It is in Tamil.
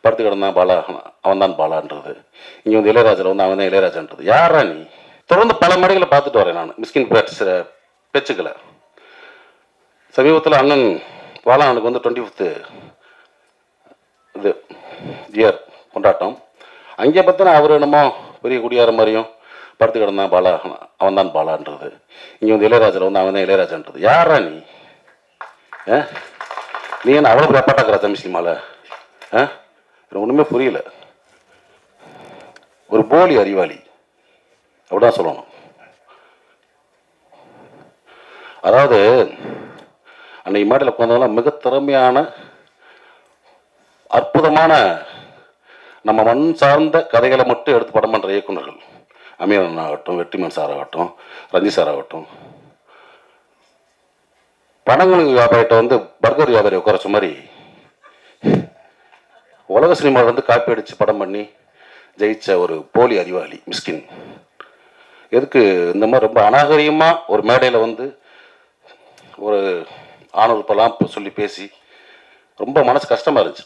படுத்து கிடந்தான் பாலா, அவன் தான் பாலான்றது. இங்கே வந்து இளையராஜாவில் வந்து அவன் தான் இளையராஜான்றது. யாரா நீ? தொடர்ந்து பல மேடைகளை பார்த்துட்டு வரேன் நான் மிஸ்கின் பேச்சுக்களை. சமீபத்தில் அண்ணன் பாலானுக்கு வந்து 25th இது இயர் கொண்டாட்டம். அங்கே பார்த்தா அவர் என்னமோ பெரிய குடியார மாதிரியும் படுத்து கிடந்தான் பாலா, அவன் தான் பாலான்றது. இங்கே வந்து இளையராஜாவில் வந்து அவன் தான் இளையராஜான்றது. யாரா நீ? நீ என்ன அவ்வளோ பிரப்பாட்டாக்குற தமிழ் சினிமாவில்? எனக்கு ஒன்றுமே புரியல. ஒரு போலி அறிவாளி அப்படிதான் சொல்லணும். அதாவது அன்னைக்கு மேடையில் உட்காந்தவங்களாம் மிக திறமையான அற்புதமான நம்ம மண் சார்ந்த கதைகளை மட்டும் எடுத்து படம் பண்ணுற இயக்குநர்கள். அமீரன் ஆகட்டும், வெற்றிமன் சார் ஆகட்டும், ரஞ்சித் சார் ஆகட்டும். பணங்களுக்கு வியாபாரிட்ட வந்து பர்கர் வியாபாரி உட்காரச்ச மாதிரி உலக சினிமாவில் வந்து காப்பி அடித்து படம் பண்ணி ஜெயிச்ச ஒரு போலி அறிவாளி மிஸ்கின். எதுக்கு இந்த மாதிரி ரொம்ப அநாகரிகமாக ஒரு மேடையில் வந்து ஒரு ஆணுறுப்பெல்லாம் சொல்லி பேசி ரொம்ப மனசு கஷ்டமாக இருந்துச்சு.